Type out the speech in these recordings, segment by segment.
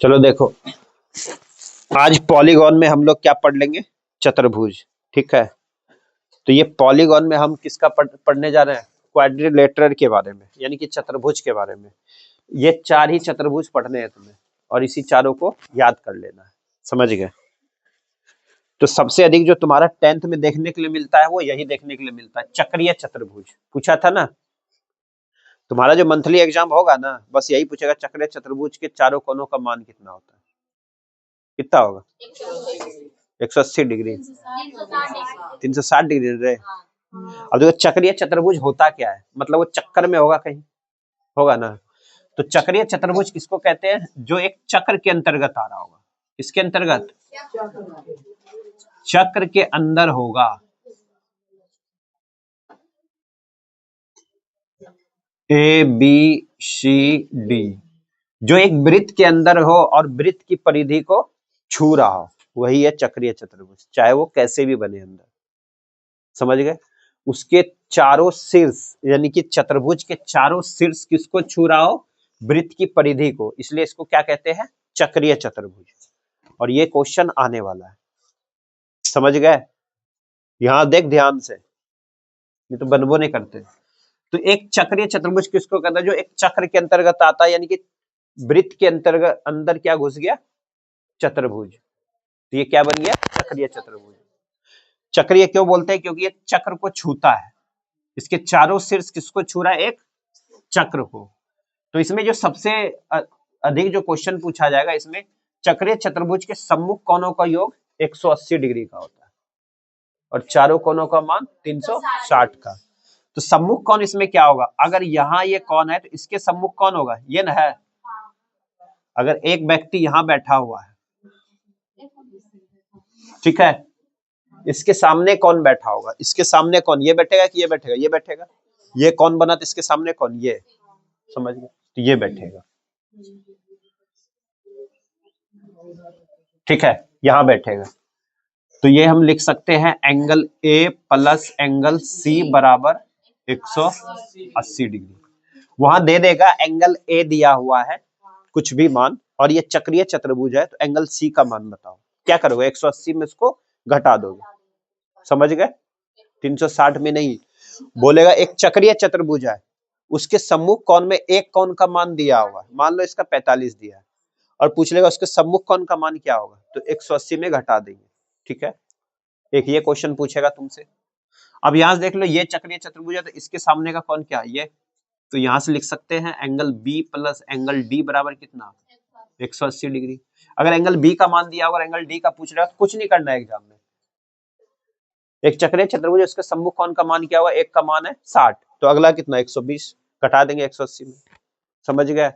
चलो देखो, आज पॉलीगॉन में हम लोग क्या पढ़ लेंगे? चतुर्भुज। ठीक है, तो ये पॉलीगॉन में हम किसका पढ़ने जा रहे हैं? क्वाड्रिलेटरल के बारे में, यानी कि चतुर्भुज के बारे में। ये 4 ही चतुर्भुज पढ़ने हैं तुम्हें, और इसी चारों को याद कर लेना है। समझ गए? तो सबसे अधिक जो तुम्हारा 10th में देखने के लिए मिलता है वो यही देखने के लिए मिलता है, चक्रीय चतुर्भुज। पूछा था ना, तुम्हारा जो मंथली एग्जाम होगा ना, बस यही पूछेगा चक्रीय चतुर्भुज के चारों कोनों का मान कितना होता है। कितना होगा? 180 डिग्री, 360 डिग्री रे। अब देखो, चक्रीय चतुर्भुज होता क्या है, मतलब वो चक्कर में होगा, कहीं होगा ना। तो चक्रीय चतुर्भुज किसको कहते हैं? जो एक चक्र के अंतर्गत आ रहा होगा। इसके अंतर्गत, चक्र के अंदर होगा। ए बी सी डी, जो एक वृत्त के अंदर हो और वृत्त की परिधि को छू रहा हो, वही है चक्रीय चतुर्भुज, चाहे वो कैसे भी बने अंदर। समझ गए? उसके चारों शीर्ष, यानी कि चतुर्भुज के चारों शीर्ष किसको छू रहा हो? वृत्त की परिधि को, इसलिए इसको क्या कहते हैं? चक्रीय चतुर्भुज। और ये क्वेश्चन आने वाला है। समझ गए? यहां देख ध्यान से, ये तो बनबो नहीं करते। तो एक चक्रीय चतुर्भुज किसको कहता है? जो एक चक्र के अंतर्गत आता है, यानी कि वृत्त के अंतर्गत अंदर क्या घुस गया? चतुर्भुज। तो ये क्या बन गया? चक्रीय चतुर्भुज। चक्रीय क्यों बोलते हैं? क्योंकि ये चक्र को छूता है। इसके चारों शीर्ष किसको छू रहा है? एक चक्र को। तो इसमें जो सबसे अधिक जो क्वेश्चन पूछा जाएगा, इसमें चक्रीय चतुर्भुज के सम्मुख कोणों का योग 180 डिग्री का होता है और चारों कोणों का मान 360 का। तो सम्मुख कोण इसमें क्या होगा? अगर यहाँ ये कोण है तो इसके सम्मुख कौन होगा? ये ना है। अगर एक व्यक्ति यहाँ बैठा हुआ है, ठीक है, इसके सामने कौन बैठा होगा? इसके सामने कौन? ये बैठेगा कि ये बैठेगा? ये बैठेगा। ये कौन बना? तो इसके सामने कौन? ये। समझ गए? तो ये बैठेगा, ठीक है, यहां बैठेगा। तो ये हम लिख सकते हैं angle A plus angle C बराबर 180 डिग्री। वहां दे देगा एंगल ए दिया हुआ है कुछ भी मान, और ये चक्रीय चतुर्भुज है, तो एंगल सी का मान बताओ। क्या करोगे? 180 में इसको घटा दोगे। समझ गए? 360 में नहीं, बोलेगा एक चक्रीय चतुर्भुज है, उसके सम्मुख कोण में एक कोण का मान दिया हुआ, मान लो इसका 45 दिया है, और पूछ लेगा उसके सम्मुख कोण का मान क्या होगा, तो 180 में घटा देंगे। ठीक है, एक ये क्वेश्चन पूछेगा तुमसे। अब यहां से देख लो, ये चक्रीय चतुर्भुज है, तो इसके सामने का कोण क्या है? ये। तो यहां से लिख सकते हैं angle B plus angle D बराबर कितना? 180 डिग्री। अगर एंगल बी का मान दिया होगा, एंगल डी का पूछ रहा है, तो कुछ नहीं करना है एग्जाम में। एक चक्रीय चतुर्भुज, उसके सम्मुख कोण का मान क्या हुआ? एक का मान है 60, तो अगला कितना? 120, घटा देंगे 180 में। समझ गए?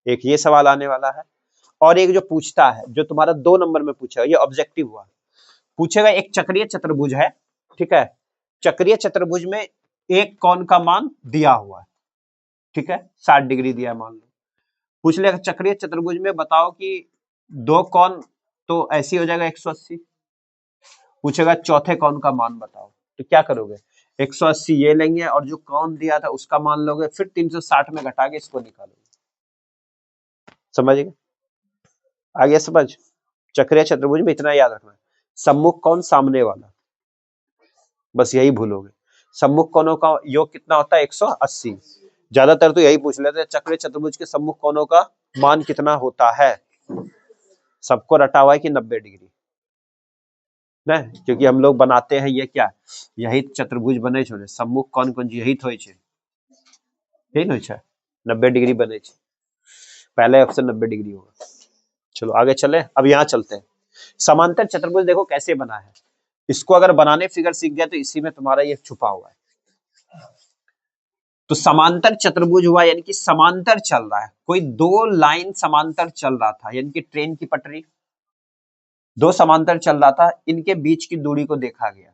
एक ये सवाल आने वाला है। और एक जो पूछता है, जो तुम्हारा 2 नंबर में पूछा, ये ऑब्जेक्टिव हुआ, पूछेगा एक चक्रीय चतुर्भुज है, ठीक है, चक्रीय चतुर्भुज में एक कोण का मान दिया हुआ है, ठीक है, 60 डिग्री दिया मान लो। पूछ लेगा चक्रीय चतुर्भुज में बताओ कि 2 कोण, तो ऐसी हो जाएगा 180। पूछेगा चौथे कोण का मान बताओ, तो क्या करोगे? 180 ये लेंगे और जो कोण दिया था उसका मान लोगे, फिर 360 में घटा के इसको निकालोगे। समझ गए? आगे समझ? चक्रीय चतुर्भुज में इतना याद रखना है, सम्मुख कोण सामने वाला, बस यही भूलोगे। सम्मुख कोणों का योग कितना होता है? 180। ज्यादातर तो यही पूछ लेते हैं, चक्रीय चतुर्भुज के सम्मुख कोणों का मान कितना होता है। सबको रटा हुआ है कि 90 डिग्री ना, क्योंकि हम लोग बनाते हैं ये क्या, यही चतुर्भुज बने छे, सम्मुख कोण कौन यही तो छे, यही ना छे, 90 डिग्री बने छे। पहले ऑप्शन 90 डिग्री होगा। चलो आगे चले, अब यहाँ चलते हैं। समांतर चतुर्भुज देखो कैसे बना है, इसको अगर बनाने फिगर सीख गया तो इसी में तुम्हारा ये छुपा हुआ है। तो समांतर चतुर्भुज हुआ, यानी कि समांतर चल रहा है, कोई 2 लाइन समांतर चल रहा था, यानी कि ट्रेन की पटरी 2 समांतर चल रहा था, इनके बीच की दूरी को देखा गया।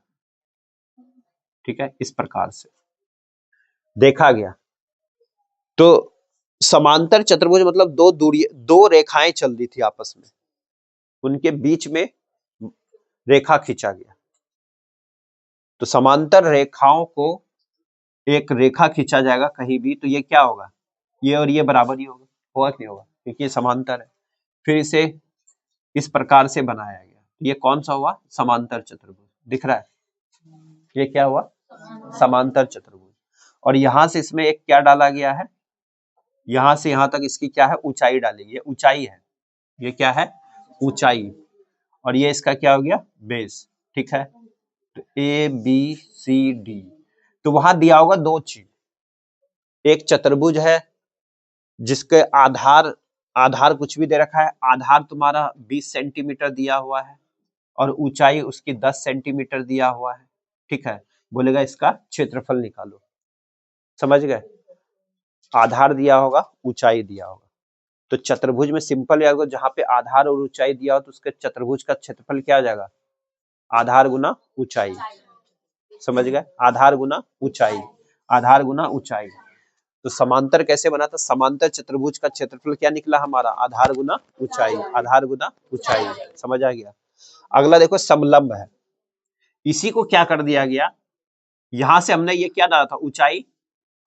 ठीक है, इस प्रकार से देखा गया। तो समांतर चतुर्भुज मतलब 2 रेखाएं चल रही थी आपस में, उनके बीच में रेखा खींचा गया। तो समांतर रेखाओं को एक रेखा खींचा जाएगा कहीं भी, तो ये क्या होगा? ये और ये बराबर ही होगा, होगा कि नहीं होगा? क्योंकि ये समांतर है। फिर इसे इस प्रकार से बनाया गया। ये कौन सा हुआ? समांतर चतुर्भुज। दिख रहा है? ये क्या हुआ? समांतर चतुर्भुज। और यहां से इसमें एक क्या डाला गया है? यहां से यहां तक इसकी क्या है? ऊंचाई डाली गई है। ऊंचाई है, ये क्या है? ऊंचाई। और ये इसका क्या हो गया? बेस। ठीक है, तो ए बी सी डी। तो वहां दिया होगा दो चीज, एक चतुर्भुज है जिसके आधार कुछ भी दे रखा है, आधार तुम्हारा 20 सेंटीमीटर दिया हुआ है और ऊंचाई उसकी 10 सेंटीमीटर दिया हुआ है। ठीक है, बोलेगा इसका क्षेत्रफल निकालो। समझ गए? आधार दिया होगा, ऊंचाई दिया होगा। तो चतुर्भुज में सिंपल है, जहां पे आधार और ऊंचाई दिया हो तो उसके चतुर्भुज का क्षेत्रफल क्या आ जाएगा? आधार गुना ऊंचाई। समझ गए? आधार गुना ऊंचाई, आधार गुना ऊंचाई। तो समांतर कैसे बना था? समांतर चतुर्भुज का क्षेत्रफल क्या निकला हमारा? आधार गुना ऊंचाई, आधार गुना ऊंचाई। समझ आ गया? अगला देखो, समलंब है। इसी को क्या कर दिया गया, यहां से हमने ये क्या डाला था? ऊंचाई।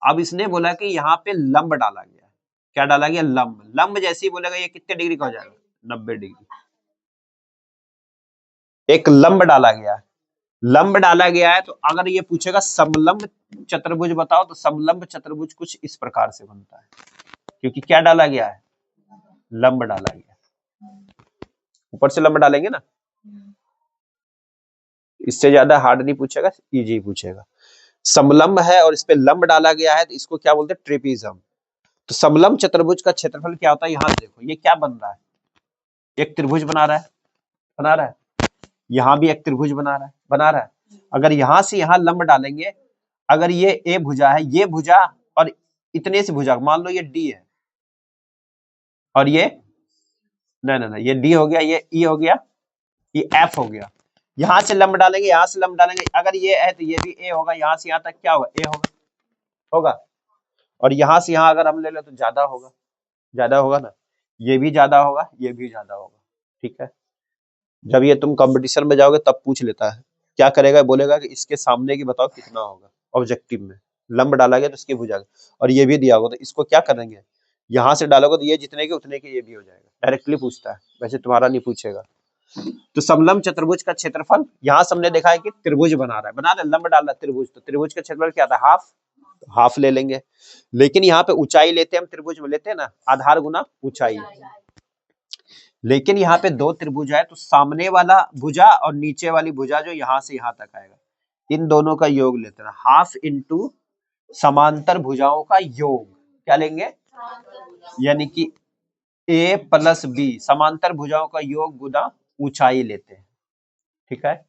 अब इसने बोला कि यहाँ पे लंब डाला गया। क्या डाला गया? लंब। लंब जैसे ही बोलेगा ये कितने डिग्री का हो जाएगा? 90 डिग्री। एक लंब डाला गया है। लंब डाला गया है, तो अगर ये पूछेगा समलंब चतुर्भुज बताओ, तो समलंब चतुर्भुज कुछ इस प्रकार से बनता है, क्योंकि क्या डाला गया है? लंब डाला गया। ऊपर से लंब डालेंगे ना, इससे ज्यादा हार्ड नहीं पूछेगा, इजी पूछेगा। समलंब है और इस पे लंब डाला गया है, तो इसको क्या बोलते हैं? ट्रेपीजम। तो समलंब चतुर्भुज का क्षेत्रफल क्या होता है? यहां देखो, ये क्या बन रहा है? एक त्रिभुज बना रहा है, बना रहा है। यहां भी एक त्रिभुज बना रहा है, बना रहा है। अगर यहां से यहां लंब डालेंगे, अगर ये ए भुजा है, ये भुजा और इतने से भुजा, मान लो ये डी है और ये नहीं, ये डी हो गया, ये ई हो गया, ये एफ हो गया। यहां से लंब डालेंगे, यहां से लंब डालेंगे, अगर ये है तो ये भी ए होगा, यहां से यहां तक क्या होगा? ए होगा, होगा। और यहां से यहां अगर हम ले ले तो ज्यादा होगा, ज्यादा होगा ना, ये भी ज्यादा होगा, ये भी ज्यादा होगा। ठीक है, जब ये तुम कंपटीशन में जाओगे तब पूछ लेता है, क्या करेगा? बोलेगा कि इसके सामने की बताओ कितना होगा ऑब्जेक्टिव में। लंब डाला गया तो इसकी भुजा, और ये भी दिया होगा, तो इसको क्या करेंगे? यहां से डालोगे तो ये जितने के उतने के ये भी हो जाएगा। डायरेक्टली पूछता है, वैसे तुम्हारा नहीं पूछेगा। तो समलंब चतुर्भुज का क्षेत्रफल, यहां से हमने देखा है कि त्रिभुज बना रहा है, बना रहा है, लंब डाल रहा है त्रिभुज, तो त्रिभुज का क्षेत्रफल क्या था? हाफ। हाफ ले लेंगे। लेकिन यहाँ पे ऊंचाई लेते हैं हम, त्रिभुज में लेते हैं ना, आधार गुना ऊंचाई। लेकिन यहाँ पे दो त्रिभुज है, तो सामने वाला भुजा और नीचे वाली भुजा जो यहाँ से यहाँ तक आएगा, इन दोनों का योग लेते हैं, हाफ इंटू समांतर भुजाओं का योग। क्या लेंगे? यानी कि ए प्लस बी, समांतर भुजाओं का योग गुना ऊंचाई लेते हैं। ठीक है,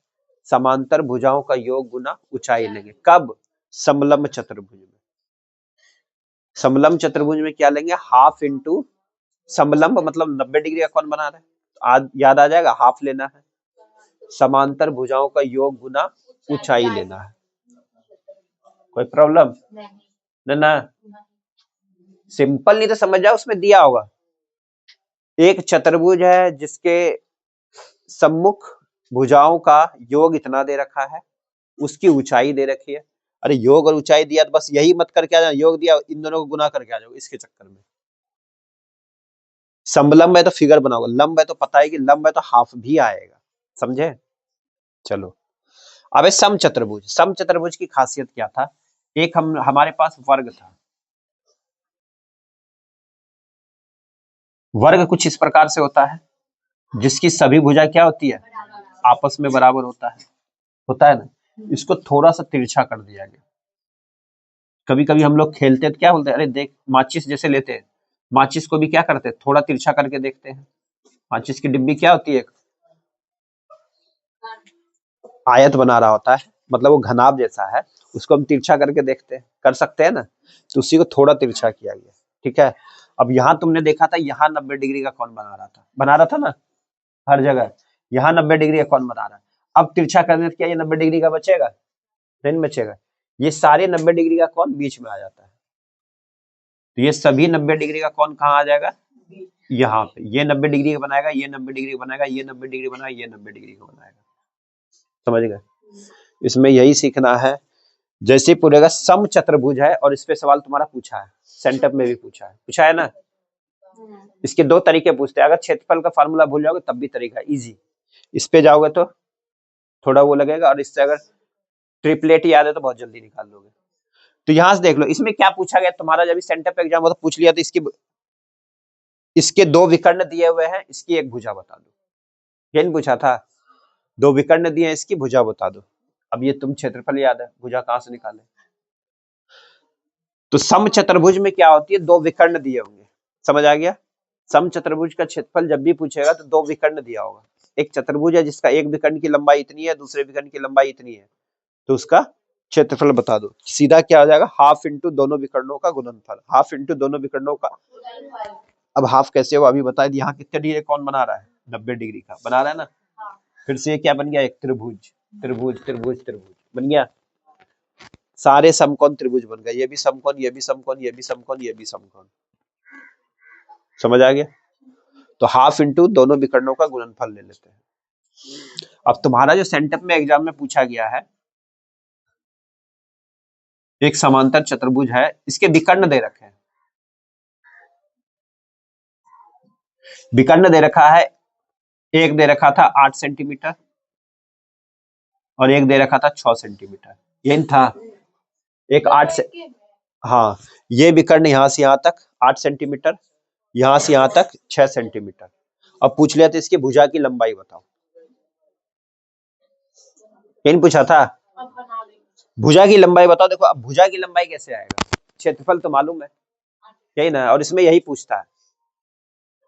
समांतर भुजाओं का योग गुना ऊंचाई लेंगे। कब? समलंब चतुर्भुज में। समलंब चतुर्भुज में क्या लेंगे? हाफ इंटू समलंब मतलब 90 डिग्री का कौन बना रहा है, याद आ जाएगा, हाफ लेना है। समांतर भुजाओं का योग गुना ऊंचाई लेना है। कोई प्रॉब्लम? ना, सिंपल नहीं तो समझ जाओ, उसमें दिया होगा एक चतुर्भुज है जिसके सम्मुख भुजाओं का योग इतना दे रखा है, उसकी ऊंचाई दे रखी है। अरे योग और ऊंचाई दिया तो बस यही मत करके आ जाओ, योग दिया इन दोनों को गुना करके आ जाओ, इसके चक्कर में। समलंब है तो फिगर बनाओगे, लंब है तो पता है कि लंब है तो हाफ भी आएगा। समझे? चलो, अब सम चतुर्भुज। सम चतुर्भुज की खासियत क्या था? एक हमारे पास वर्ग था। वर्ग कुछ इस प्रकार से होता है, जिसकी सभी भुजा क्या होती है? आपस में बराबर होता है ना। इसको थोड़ा सा तिरछा कर दिया गया। कभी कभी हम लोग खेलते तो क्या बोलते हैं, अरे देख, माचिस जैसे लेते हैं, माचिस को भी क्या करते हैं? थोड़ा तिरछा करके देखते हैं। माचिस की डिब्बी क्या होती है? आयत बना रहा होता है, मतलब वो घनाभ जैसा है, उसको हम तिरछा करके देखते हैं, कर सकते हैं ना। तो उसी को थोड़ा तिरछा किया गया। ठीक है, अब यहाँ तुमने देखा था, यहाँ 90 डिग्री का कौन बना रहा था ना, हर जगह यहाँ 90 डिग्री का कौन बना रहा है। अब तिरछा करने से क्या ये 90 डिग्री का बचेगा? नहीं बचेगा। ये सारे 90 डिग्री का कौन बीच में आ जाता है, तो ये सभी 90 डिग्री का कौन कहाँ आ जाएगा? यहाँ पे। ये 90 डिग्री का बनाएगा, ये 90 डिग्री का बनाएगा, ये 90 डिग्री बनाएगा, ये 90 डिग्री का बनाएगा। समझ गए? इसमें यही सीखना है। जैसे ही पूरेगा सम चतुर्भुज है, और इस पे सवाल तुम्हारा पूछा है, सेंटअप में भी पूछा है ना, इसके दो तरीके पूछते हैं, अगर क्षेत्रफल का फार्मूला भूल जाओगे तब भी तरीका इजी, इस पे जाओगे तो थोड़ा वो लगेगा, और इससे अगर ट्रिपलेट याद है तो बहुत जल्दी निकाल लोगे। तो यहां से देख लो इसमें क्या पूछा गया तुम्हारा, जब सेंटर पे एग्जाम हो तो पूछ लिया, तो इसके दो विकर्ण दिए हुए हैं, इसकी एक भुजा बता दो, ये नहीं पूछा था, दो विकर्ण दिए हैं, इसकी भुजा बता दो। अब ये तुम क्षेत्रफल याद है, भुजा कहां से निकाले? तो सम चतुर्भुज में क्या होती है, दो विकर्ण दिए होंगे, समझ आ गया? सम चतुर्भुज का क्षेत्रफल जब भी पूछेगा तो दो विकर्ण दिया होगा, एक चतुर्भुज है जिसका एक विकर्ण की लंबाई इतनी है, दूसरे विकर्ण की लंबाई इतनी है, तो उसका क्षेत्रफल बता दो। सीधा क्या हो जाएगा, हाफ इंटू दोनों विकर्णों का गुणनफल, हाफ इंटू दोनों विकर्णों का। अब हाफ कैसे हो अभी बता दी। यहाँ कितने डिग्री कौन बना रहा है, 90 डिग्री का बना रहा है ना। फिर से ये क्या बन गया, एक त्रिभुज, त्रिभुज त्रिभुज त्रिभुज बन गया, सारे समकोण त्रिभुज बन गए, ये भी समकोण, ये भी समकोण, ये भी समकोण, ये भी समकोण, समझ आ गया? तो हाफ इंटू दोनों विकर्णों का गुणनफल ले लेते हैं। अब तुम्हारा जो सेंटर में एग्जाम में पूछा गया है, एक समांतर चतुर्भुज है, इसके विकर्ण दे रखे हैं, विकर्ण दे रखा है, एक दे रखा था 8 सेंटीमीटर और एक दे रखा था 6 सेंटीमीटर, यही था। एक 8 से, हाँ ये विकर्ण यहां से यहां तक 8 सेंटीमीटर, यहां से यहां तक 6 सेंटीमीटर। अब पूछ लिया था इसकी भुजा की लंबाई बताओ, यही पूछा था, भुजा की लंबाई बताओ। देखो अब भुजा की लंबाई कैसे आएगा, क्षेत्रफल तो मालूम है, यही ना, और इसमें यही पूछता है,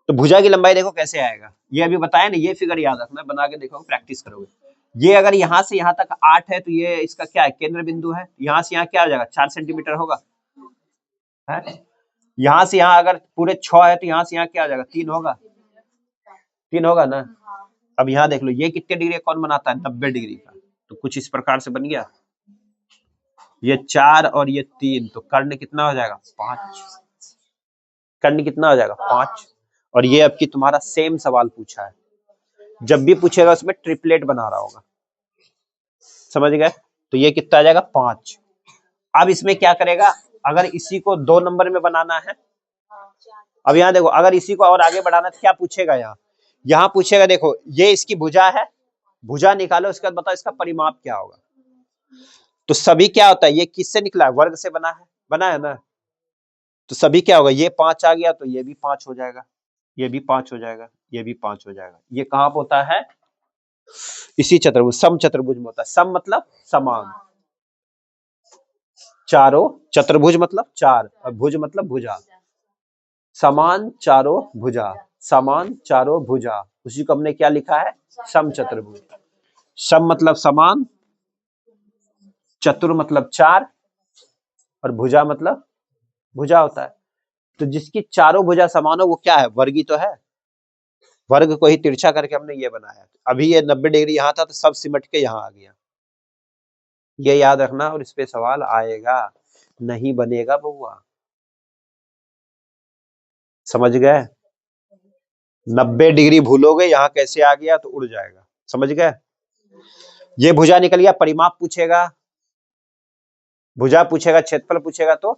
तो भुजा की लंबाई देखो कैसे आएगा, ये अभी बताया ना, ये फिगर याद रखना, बना के देखो प्रैक्टिस करोगे। ये अगर यहाँ से यहाँ तक 8 है तो ये इसका क्या है, केंद्र बिंदु है, यहाँ से यहाँ क्या हो जाएगा, 4 सेंटीमीटर होगा, है? यहाँ से यहाँ अगर पूरे 6 है तो यहाँ से यहाँ क्या हो जाएगा, 3 होगा, 3 होगा ना। अब यहाँ देख लो ये कितने डिग्री कौन बनाता है, 90 डिग्री का, तो कुछ इस प्रकार से बन गया, ये 4 और ये 3, तो कर्ण कितना हो जाएगा, 5, कर्ण कितना हो जाएगा, 5। और ये अब की तुम्हारा सेम सवाल पूछा है, जब भी पूछेगा उसमें ट्रिपलेट बना रहा होगा, समझ गए? तो ये कितना आ जाएगा, 5। अब इसमें क्या करेगा, अगर इसी को 2 नंबर में बनाना है, अब यहाँ देखो अगर इसी को और आगे बढ़ाना तो क्या पूछेगा, यहाँ पूछेगा, देखो ये इसकी भुजा है, भुजा निकालो, उसके बाद बताओ इसका परिमाप क्या होगा। तो सभी क्या होता है, ये किससे निकला है, वर्ग से बना है ना, तो सभी क्या होगा, ये 5 आ गया तो ये भी 5 हो जाएगा, ये भी 5 हो जाएगा, ये भी 5 हो जाएगा। ये कहाँ पे होता है, इसी चतुर्भुज, सम चतुर्भुज में होता है। सम मतलब समान, चारों, चतुर्भुज मतलब 4 और भुज मतलब भुजा, समान चारों भुजा, समान चारों भुजा, उसी को हमने क्या लिखा है, सम चतुर्भुज। सम मतलब समान, चतुर मतलब 4 और भुजा मतलब भुजा होता है। तो जिसकी चारों भुजा समान हो वो क्या है, वर्गी तो है, वर्ग को ही तिरछा करके हमने ये बनाया। अभी ये 90 डिग्री यहाँ था तो सब सिमट के यहाँ आ गया, ये याद रखना, और इस पे सवाल आएगा, नहीं बनेगा बउआ, समझ गए? 90 डिग्री भूलोगे यहाँ कैसे आ गया तो उड़ जाएगा, समझ गए? ये भुजा निकल गया, परिमाप पूछेगा, भुजा पूछेगा, क्षेत्रफल पूछेगा, तो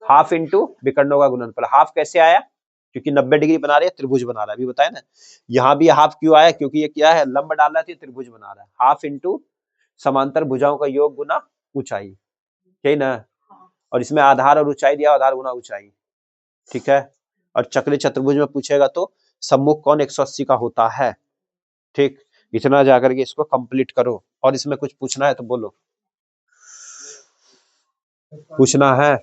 हाफ इंटू विकर्णों का गुणनफल। हाफ कैसे आया, क्योंकि 90 डिग्री बना रहे हैं, त्रिभुज बना रहा है, अभी बताया ना। यहाँ भी हाफ क्यों आया, क्योंकि ये क्या है, लंब डाल रहा है, त्रिभुज बना रहा है। हाफ इंटू समांतर भुजाओं का योग गुना ऊंचाई, ठीक ना, और इसमें आधार और ऊंचाई दिया, आधार गुना ऊंचाई, ठीक है। और चक्रीय चतुर्भुज में पूछेगा तो सम्मुख कोण 180 का होता है, ठीक। इतना जाकर के इसको कंप्लीट करो, और इसमें कुछ पूछना है तो बोलो, पूछना है।